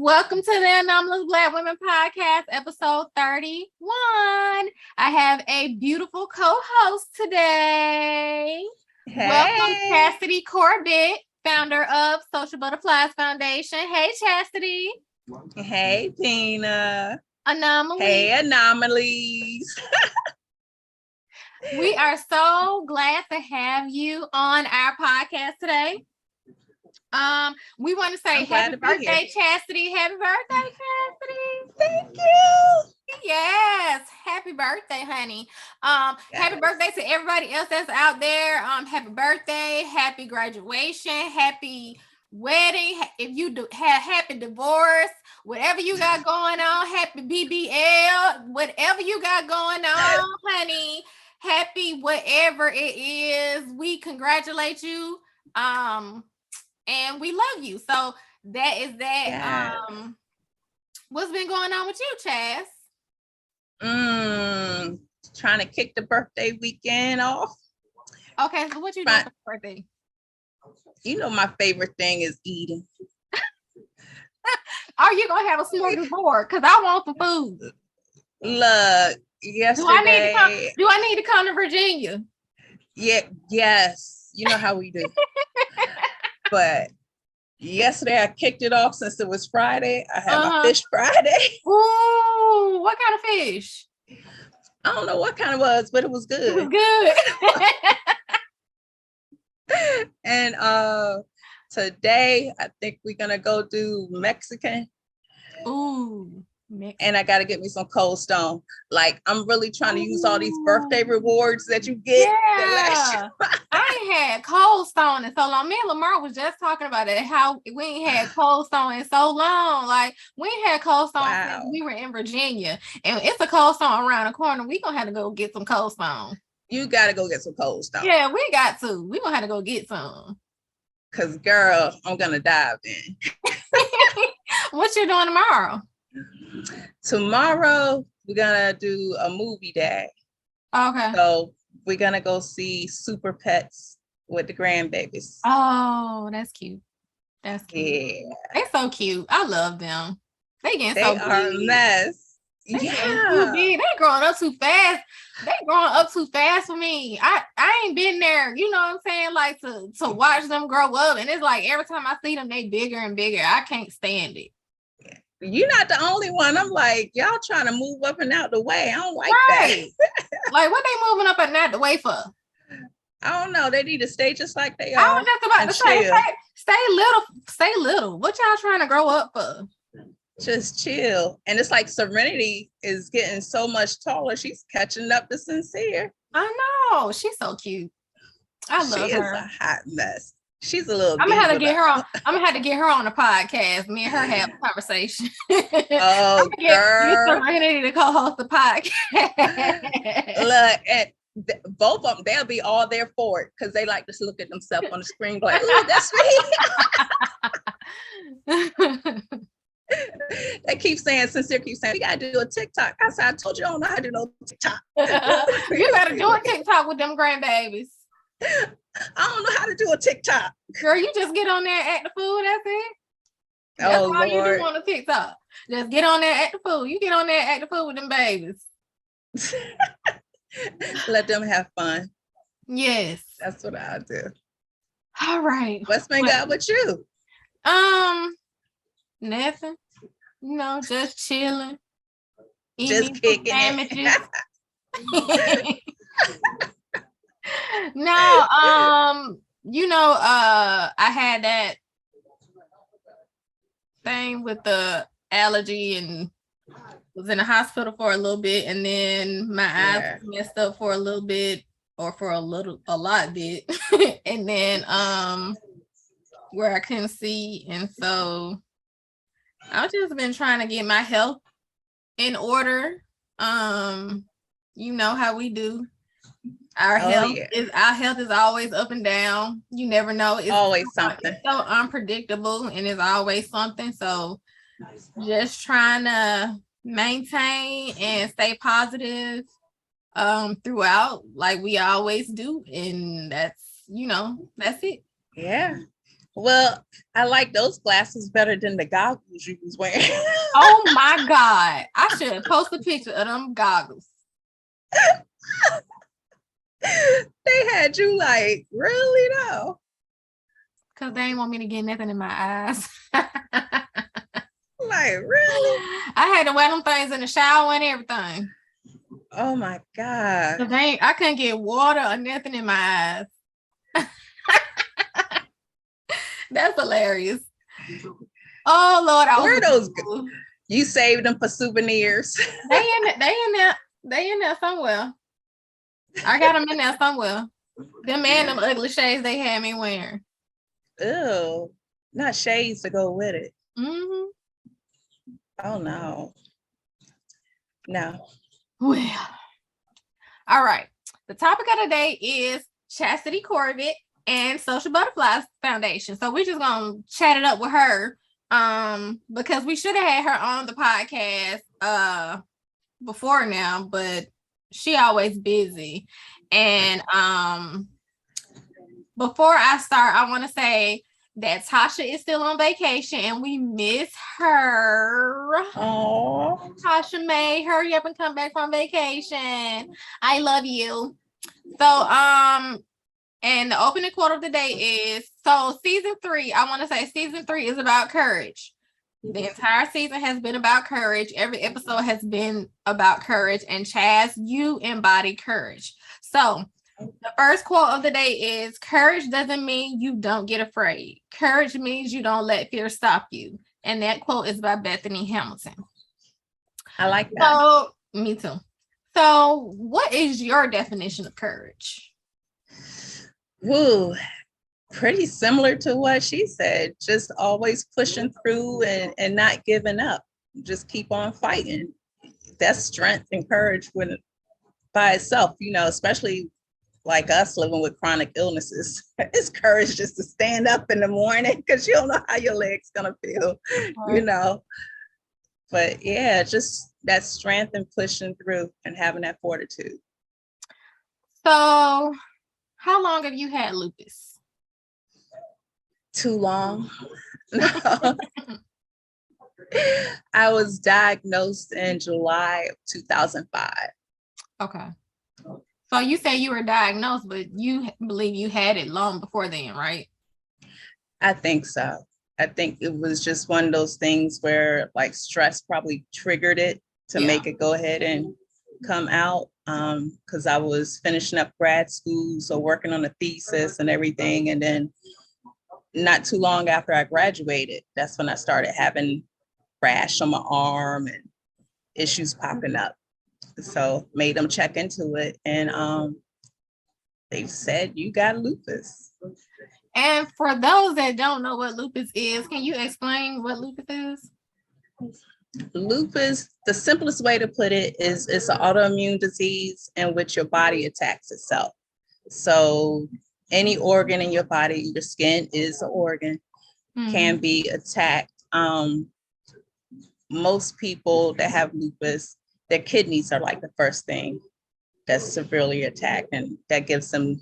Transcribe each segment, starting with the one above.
Welcome to the Anomalous Black Women Podcast, episode 31. I have a beautiful co-host today. Hey. Welcome, Chastity Corbett, founder of Social Butterflies Foundation. Hey, Chastity. Hey, Tina. Anomalies. Hey, Anomalies. We are so glad to have you on our podcast today. We want to say happy birthday, Chastity. Happy birthday, Chastity. Thank you. Yes, happy birthday, honey. Yes. Happy birthday to everybody else that's out there. Happy birthday, happy graduation, happy wedding. If you do have happy divorce, whatever you got going on, happy BBL, whatever you got going on, honey. Happy whatever it is. We congratulate you. And we love you. So that is that. Yes. What's been going on with you, Chas? Trying to kick the birthday weekend off. Okay, so what you doing for birthday? You know my favorite thing is eating. Are you gonna have a smorgasbord? Because I want some food. Look, yesterday. Do I need to come to Virginia? Yeah, yes. You know how we do. But yesterday I kicked it off since it was Friday. I had my fish Friday. Ooh, what kind of fish? I don't know what kind it was, but it was good. It was good. And today I think we're gonna go do Mexican. Ooh. And I got to get me some Cold Stone. Like, I'm really trying to use all these birthday rewards that you get. Yeah. I ain't had Cold Stone in so long. Me and Lamar was just talking about it, how we ain't had Cold Stone in so long. Like, we ain't had Cold Stone since we were in Virginia. And it's a Cold Stone around the corner. We gonna have to go get some Cold Stone. You got to go get some Cold Stone. Yeah, we got to. We gonna have to go get some. Because, girl, I'm going to dive in. What you doing tomorrow? Tomorrow we're gonna do a movie day. Okay. So we're gonna go see Super Pets with the grandbabies. Oh, that's cute. That's cute. Yeah. They're so cute. I love them. They are a mess. They too big. They growing up too fast. They growing up too fast for me. I ain't been there, you know what I'm saying? Like to watch them grow up. And it's like every time I see them, they bigger and bigger. I can't stand it. You're not the only one. I'm like, y'all trying to move up and out the way. I don't like that. Like, what they moving up and out the way for? I don't know. They need to stay just like they are. I was just about to say, stay little. What y'all trying to grow up for? Just chill. And it's like Serenity is getting so much taller. She's catching up to Sincere. I know. She's so cute. I love her. She is a hot mess. She's a little. I'm gonna have to get her on. I'm gonna have to get her on the podcast. Me and her have a conversation. Oh, girl! Serenity to co-host the podcast. Look, and both of them, they'll be all there for it because they like to look at themselves on the screen, like, "Ooh, that's me." They keep saying, Sincere keeps saying, "We gotta do a TikTok." I said, "I told you I don't know how to do no TikTok." You gotta do a TikTok with them grandbabies. I don't know how to do a TikTok. Girl, you just get on there and act the fool. That's it. That's all Lord. You do on a TikTok. Just get on there and act the fool. You get on there and act the fool with them babies. Let them have fun. Yes. That's what I do. All right. What's been good with you? Nothing. You know, just chilling. Just kicking it. No, you know, I had that thing with the allergy and was in the hospital for a little bit, and then my eyes messed up for a little bit, or for a lot bit, and then where I couldn't see, and so I've just been trying to get my health in order. You know how we do. Our health is always up and down. You never know. It's always something. It's so unpredictable, and it's always something. So just trying to maintain and stay positive throughout, like we always do. And that's it. Yeah. Well, I like those glasses better than the goggles you was wearing. Oh my God. I should have posted a picture of them goggles. They had you like, really though? Because they ain't want me to get nothing in my eyes. Like, really? I had to wear them things in the shower and everything. Oh my God. I couldn't get water or nothing in my eyes. That's hilarious. Oh Lord, where are those? You saved them for souvenirs. They in there somewhere. I got them in there somewhere. Them and them ugly shades they had me wearing. Ew, not shades to go with it. Mm-hmm. Oh no. No. Well, all right. The topic of the day is Chastity Corbett and Social Butterflies Foundation. So we're just gonna chat it up with her. Because we should have had her on the podcast before now, but she always busy. And before I start, I want to say that Tasha is still on vacation and we miss her. Oh, Tasha May, hurry up and come back from vacation. I love you. So and the opening quote of the day is, so season 3, I want to say season 3 is about courage. The entire season has been about courage. Every episode has been about courage. And Chaz, you embody courage. So the first quote of the day is, courage doesn't mean you don't get afraid. Courage means you don't let fear stop you. And that quote is by Bethany Hamilton. I like that. So, me too. So what is your definition of courage? Ooh, pretty similar to what she said. Just always pushing through and not giving up. Just keep on fighting. That's strength and courage by itself, especially like us living with chronic illnesses. It's courage just to stand up in the morning because you don't know how your leg's gonna feel, But yeah, just that strength and pushing through and having that fortitude. So how long have you had lupus? Too long. No. I was diagnosed in July of 2005. Okay. So you say you were diagnosed, but you believe you had it long before then, right? I think so. I think it was just one of those things where like stress probably triggered it to make it go ahead and come out. Because I was finishing up grad school, so working on a thesis and everything. And then not too long after I graduated, that's when I started having rash on my arm and issues popping up. So made them check into it. And they said, you got lupus. And for those that don't know what lupus is, can you explain what lupus is? Lupus, the simplest way to put it is it's an autoimmune disease in which your body attacks itself. So any organ in your body, your skin is an organ, can be attacked. Most people that have lupus, their kidneys are like the first thing that's severely attacked, and that gives them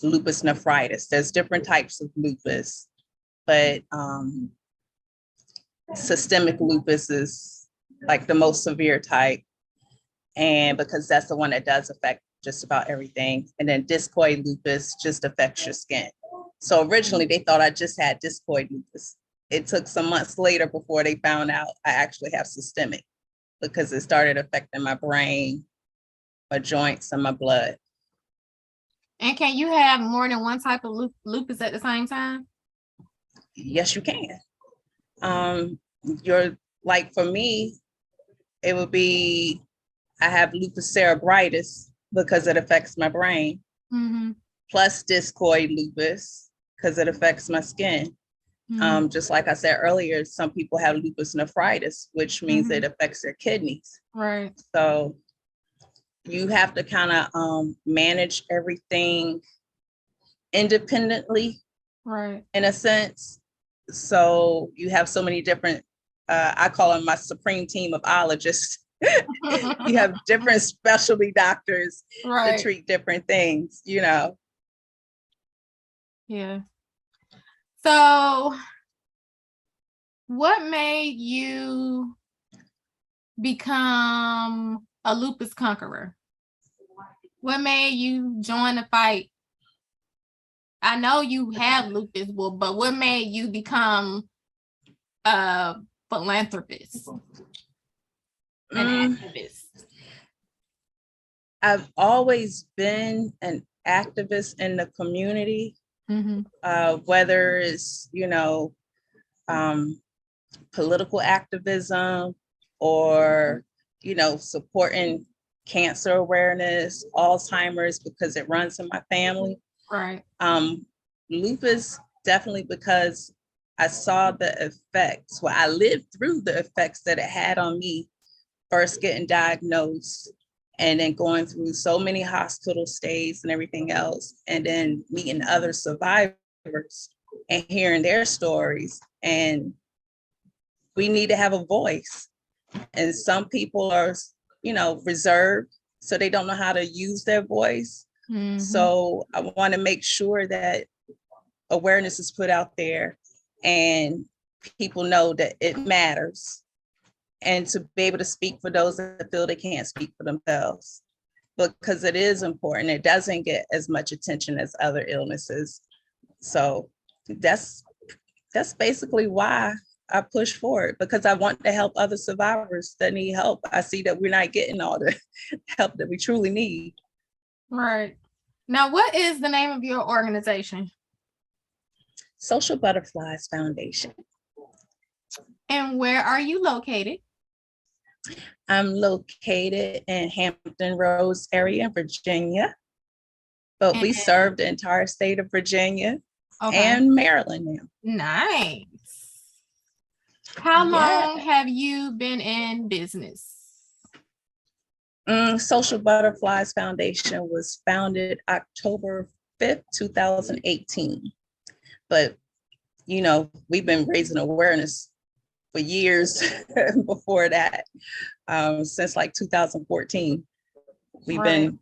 lupus nephritis. There's different types of lupus, but systemic lupus is like the most severe type, and because that's the one that does affect just about everything. And then discoid lupus just affects your skin. So originally they thought I just had discoid lupus. It took some months later before they found out I actually have systemic, because it started affecting my brain, my joints, and my blood. And can you have more than one type of lupus at the same time? Yes, you can. Like for me, it would be, I have lupus cerebritis because it affects my brain, plus discoid lupus because it affects my skin. Just like I said earlier, some people have lupus nephritis, which means it affects their kidneys. Right. So you have to kind of manage everything independently, right, in a sense. So you have so many different, I call them my supreme team of ologists. You have different specialty doctors to treat different things, Yeah. So what made you become a lupus conqueror? What made you join the fight? I know you have lupus, but what made you become a philanthropist, an activist? I've always been an activist in the community, whether it's, political activism or, supporting cancer awareness, Alzheimer's, because it runs in my family. Right. Lupus, definitely because I saw the effects. Well, I lived through the effects that it had on me first getting diagnosed and then going through so many hospital stays and everything else, and then meeting other survivors and hearing their stories. And we need to have a voice. And some people are, reserved, so they don't know how to use their voice. So I want to make sure that awareness is put out there and people know that it matters, and to be able to speak for those that feel they can't speak for themselves, because it is important. It doesn't get as much attention as other illnesses. So that's basically why I push for it, because I want to help other survivors that need help. I see that we're not getting all the help that we truly need. Right. Now, what is the name of your organization? Social Butterflies Foundation. And where are you located? I'm located in Hampton Roads area in Virginia, but we serve the entire state of Virginia and Maryland now. Nice. How long have you been in business? Social Butterflies Foundation was founded October 5th, 2018. But, we've been raising awareness for years before that, since like 2014. We've been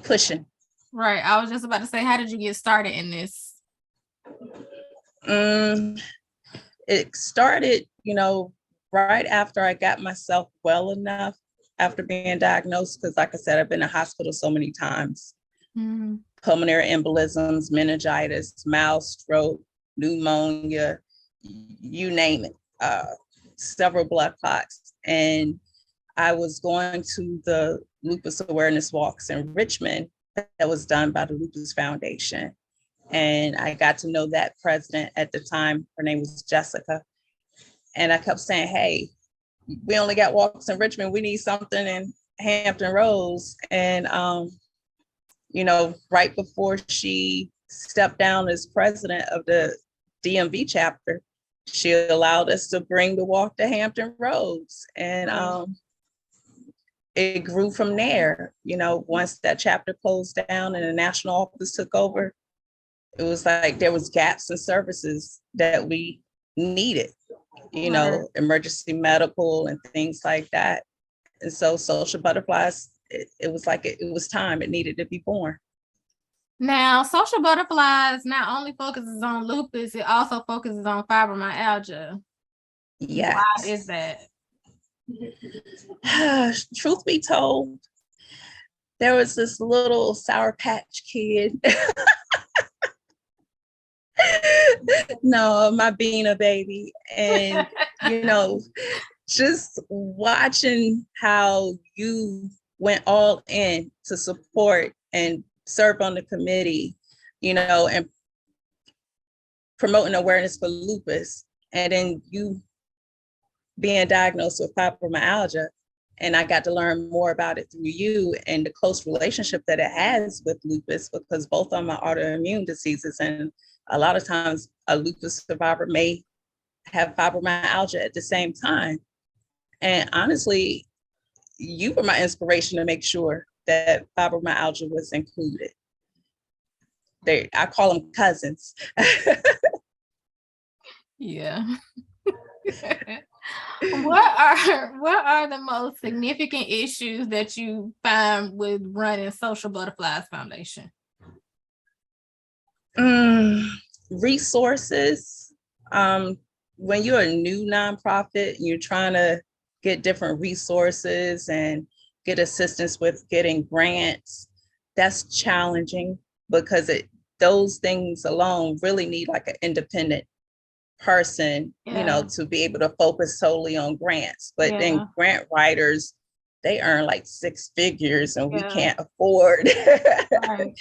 pushing. Right. I was just about to say, how did you get started in this? It started, right after I got myself well enough after being diagnosed, because like I said, I've been in the hospital so many times. Pulmonary embolisms, meningitis, mild stroke, pneumonia, you name it, several blood clots. And I was going to the lupus awareness walks in Richmond that was done by the Lupus Foundation. And I got to know that president at the time. Her name was Jessica. And I kept saying, hey, we only got walks in Richmond. We need something in Hampton Roads. And, right before she stepped down as president of the DMV chapter, she allowed us to bring the walk to Hampton Roads. And it grew from there. Once that chapter closed down and the national office took over, it was like there was gaps in services that we needed, emergency medical and things like that. And so Social Butterflies, it was like it was time. It needed to be born. Now, Social Butterflies not only focuses on lupus, it also focuses on fibromyalgia. Yes. Why is that? Truth be told, there was this little Sour Patch Kid. No, my Bean baby. And, just watching how you went all in to support and serve on the committee, and promoting awareness for lupus, and then you being diagnosed with fibromyalgia. And I got to learn more about it through you and the close relationship that it has with lupus, because both of them are autoimmune diseases. And a lot of times a lupus survivor may have fibromyalgia at the same time. And honestly, you were my inspiration to make sure that fibromyalgia was included. I call them cousins. Yeah. What are the most significant issues that you find with running Social Butterflies Foundation? resources. When you're a new nonprofit, you're trying to get different resources and get assistance with getting grants. That's challenging because those things alone really need like an independent person, to be able to focus solely on grants. But then grant writers, they earn like 6 figures and we can't afford to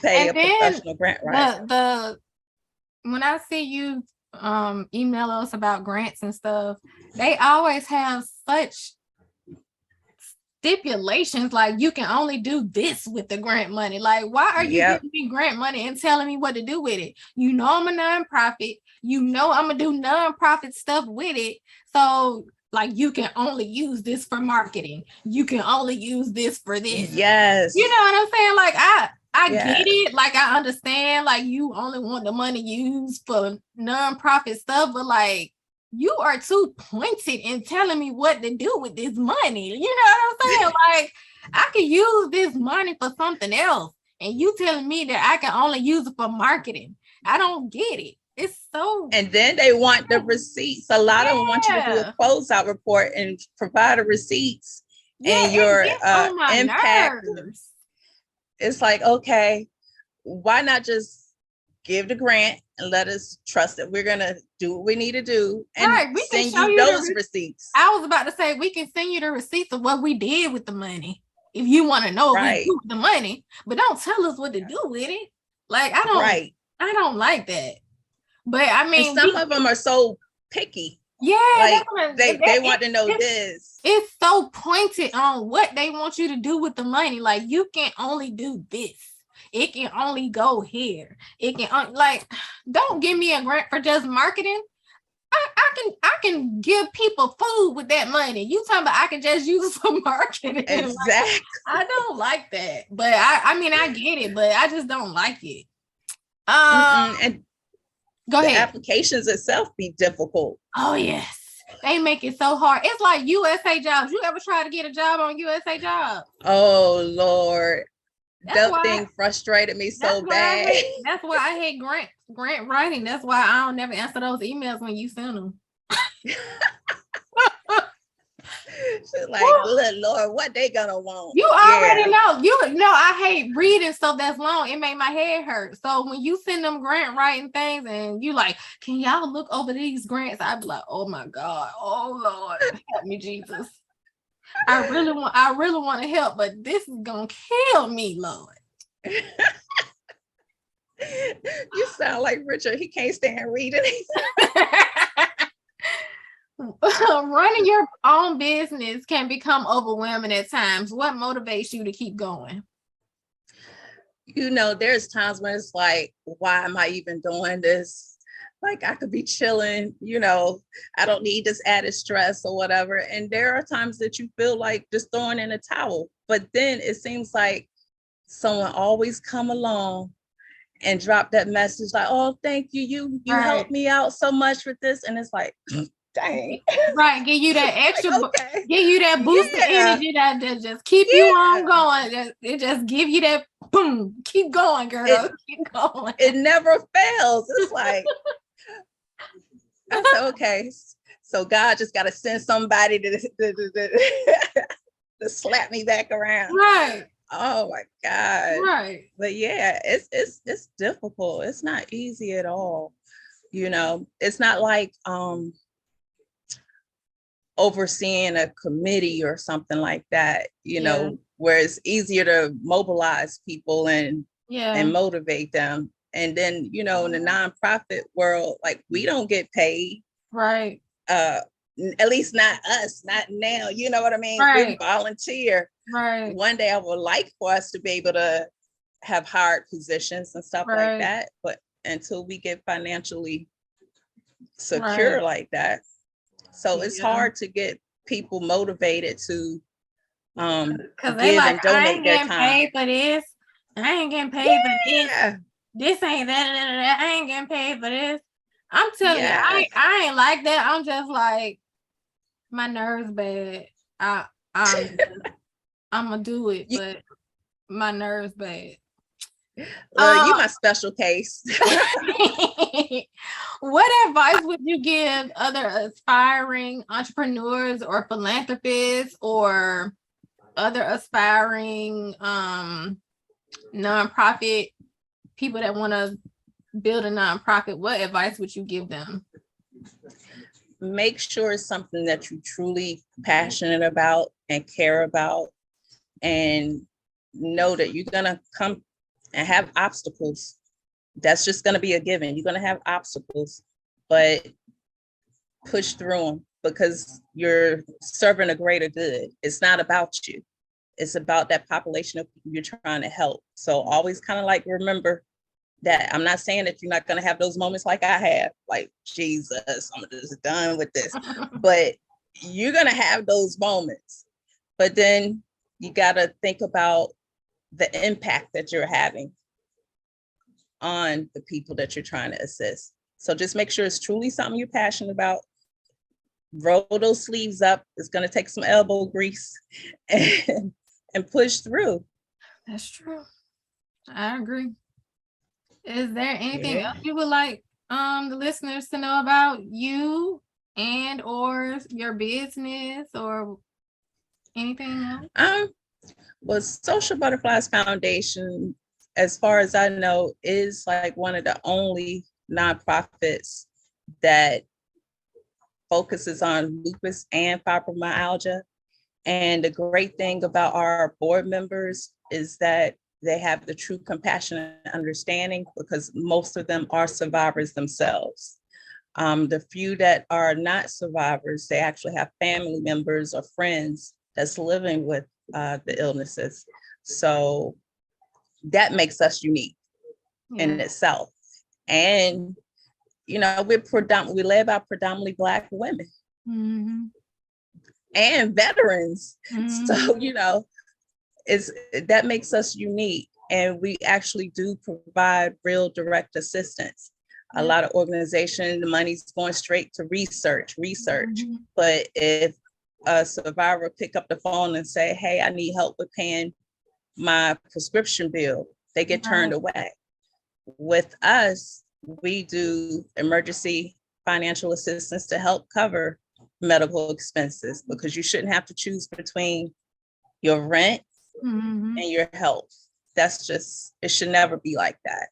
pay a professional grant writer. When I see you email us about grants and stuff, they always have such stipulations, like you can only do this with the grant money. Like, why are you giving me grant money and telling me what to do with it? I'm a nonprofit, I'm gonna do nonprofit stuff with it. So like, you can only use this for marketing, you can only use this for this. Yes, you know what I'm saying? Like, I get it, like I understand, like you only want the money used for nonprofit stuff, but like, you are too pointed in telling me what to do with this money. You know what I'm saying? Like, I could use this money for something else, and you telling me that I can only use it for marketing. I don't get it. It's so. And then they want the receipts. A lot of them want you to do a closeout report and provide the receipts and your impact. Nerves. It's like, okay, why not just give the grant and let us trust that we're gonna do what we need to do and we send you those receipts. I was about to say, we can send you the receipts of what we did with the money if you want to know what we do with the money, but don't tell us what to do with it. Like, I don't like that. But I mean, and some of them are so picky. Yeah, like they want to know this. It's so pointed on what they want you to do with the money. Like, you can only do this. It can only go here. It can don't give me a grant for just marketing. I can give people food with that money. You talking about I can just use it for marketing? Exactly. Like, I don't like that. But I mean, I get it, but I just don't like it. And go ahead. The applications itself be difficult. Oh yes. They make it so hard. It's like USA Jobs. You ever try to get a job on USA Jobs? Oh Lord. That thing frustrated me so bad. That's why I hate grant writing. That's why I don't never answer those emails when you send them. She's like, good Lord, what they gonna want? You already know. You know, I hate reading stuff that's long. It made my head hurt. So when you send them grant writing things and you like, can y'all look over these grants? I'd be like, oh my God, oh Lord, help me, Jesus. I really want to help, but this is gonna kill me, Lord. You sound like Richard. He can't stand reading. Running your own business can become overwhelming at times. What motivates you to keep going? There's times when it's like, why am I even doing this? Like, I could be chilling, I don't need this added stress or whatever. And there are times that you feel like just throwing in a towel, but then it seems like someone always come along and drop that message like, oh, thank you. You helped me out so much with this. And it's like, dang. Right. Give you that extra, give you that boost of energy that just keep you on going. It just give you that boom, keep going, girl. Keep going. It never fails. It's like, I said, okay, so God just got to send somebody to slap me back around. Right. Oh my God. Right. But yeah, it's difficult. It's not easy at all. It's not like overseeing a committee or something like that, where it's easier to mobilize people and motivate them. And then, in the nonprofit world, like, we don't get paid. Right. At least not us, not now. You know what I mean? Right. We volunteer. Right. One day I would like for us to be able to have hired positions and stuff like that. But until we get financially secure like that. So it's hard to get people motivated to give they like, and donate their time. I ain't getting paid for this. I ain't getting paid for this. This ain't that. I ain't getting paid for this. I'm telling you, I ain't like that. I'm just like, my nerves bad. I'm gonna do it, but my nerves bad. You my special case. What advice would you give other aspiring entrepreneurs or philanthropists or other aspiring nonprofit people that want to build a nonprofit? What advice would you give them? Make sure it's something that you're truly passionate about and care about, and know that you're going to come and have obstacles. That's just going to be a given. You're going to have obstacles, but push through them because you're serving a greater good. It's not about you. It's about that population of people you're trying to help. So always kind of like remember that. I'm not saying that you're not going to have those moments like I have, like, Jesus, I'm just done with this. But you're going to have those moments. But then you got to think about the impact that you're having on the people that you're trying to assist. So just make sure it's truly something you're passionate about. Roll those sleeves up. It's going to take some elbow grease and push through. That's true. I agree. Is there anything else you would like the listeners to know about you and or your business or anything else? Well, Social Butterflies Foundation, as far as I know, is like one of the only nonprofits that focuses on lupus and fibromyalgia. And the great thing about our board members is that they have the true compassion and understanding, because most of them are survivors themselves. The few that are not survivors, they actually have family members or friends that's living with the illnesses. So that makes us unique in itself. And, you know, we led by predominantly Black women and veterans. So, you know, that makes us unique. And we actually do provide real direct assistance. A lot of organizations, the money's going straight to research. But if a survivor pick up the phone and say, hey, I need help with paying my prescription bill, they get turned away. With us, we do emergency financial assistance to help cover medical expenses, because you shouldn't have to choose between your rent and your health. That's just, it should never be like that.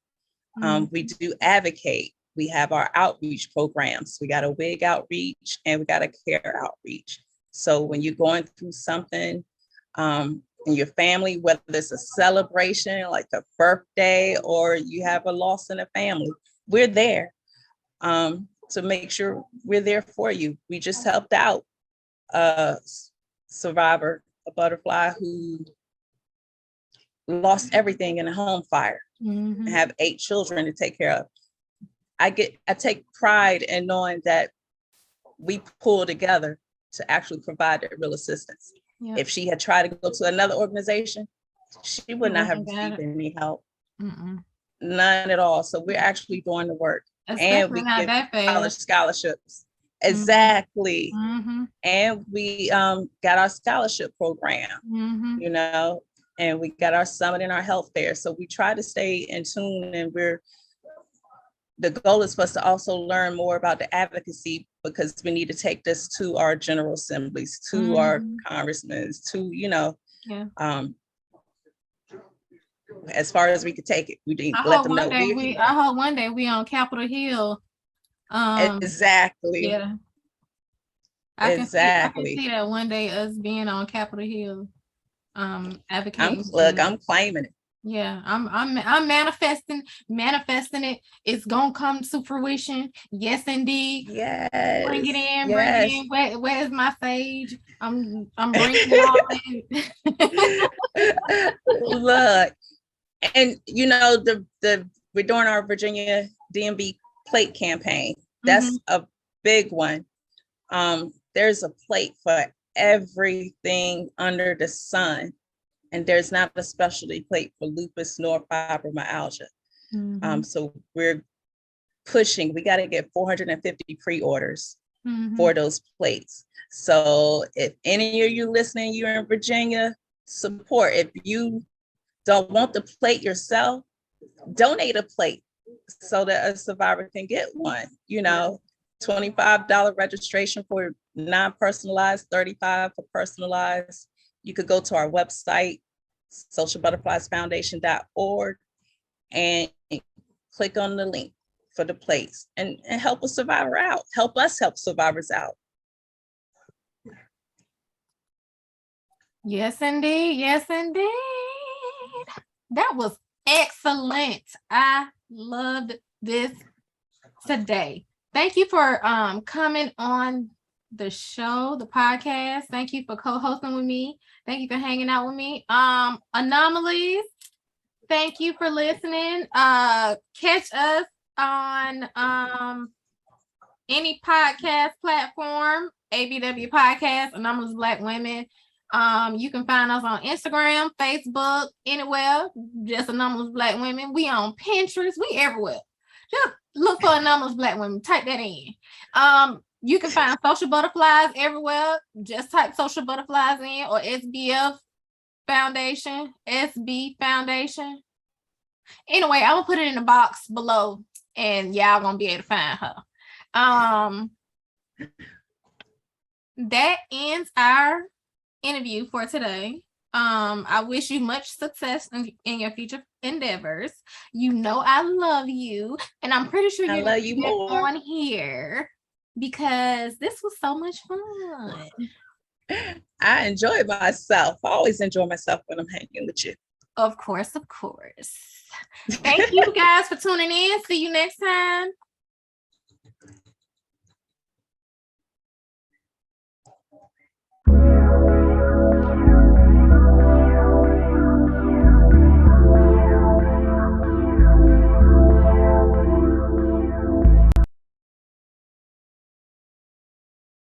We do advocate. We have our outreach programs. We got a WIG outreach and we got a care outreach. So when you're going through something in your family, whether it's a celebration like a birthday or you have a loss in a family, we're there to make sure we're there for you. We just helped out a survivor, a butterfly who lost everything in a home fire and have 8 children to take care of. I take pride in knowing that we pull together to actually provide that real assistance. Yep. If she had tried to go to another organization, she would not have received any help. None at all. So we're actually doing the work. Especially and we give college scholarships. Exactly. And we got our scholarship program, you know, and we got our summit and our health fair. So we try to stay in tune, and the goal is for us to also learn more about the advocacy, because we need to take this to our general assemblies, to our congressmen, to, you know, as far as we could take it. We need to let them know. I hope one day we on Capitol Hill. Exactly. Yeah. I can see that one day, us being on Capitol Hill, advocating. I'm claiming it. Yeah, I'm manifesting it. It's gonna come to fruition. Yes, indeed. Yes. Bring it in. Where's my sage? I'm bringing it all in. Look, and you know, we're doing our Virginia DMV plate campaign. That's a big one. There's a plate for everything under the sun. And there's not a specialty plate for lupus nor fibromyalgia. So we're pushing, we got to get 450 pre-orders for those plates. So if any of you listening, you're in Virginia, support. If you don't want the plate yourself, donate a plate so that a survivor can get one, you know, $25 registration for non-personalized, $35 for personalized. You could go to our website, socialbutterfliesfoundation.org, and click on the link for the plates and help a survivor out. Help us help survivors out. Yes, indeed. Yes, indeed. That was excellent. I loved this today. Thank you for coming on the show, the podcast. Thank you for co-hosting with me. Thank you for hanging out with me. Anomalies, thank you for listening. Catch us on any podcast platform, ABW Podcast, Anomalous Black Women. You can find us on Instagram, Facebook, anywhere, just Anomalous Black Women. We on Pinterest, we everywhere. Just look for Anomalous Black Women, type that in. You can find Social Butterflies everywhere. Just type Social Butterflies in, or SBF Foundation, SB Foundation. Anyway, I'm gonna put it in the box below, and y'all gonna be able to find her. That ends our interview for today. I wish you much success in your future endeavors. You know I love you, and I'm pretty sure I love you more on here because this was so much fun. I enjoyed myself. I always enjoy myself when I'm hanging with you. Of course, of course. Thank you guys for tuning in. See you next time.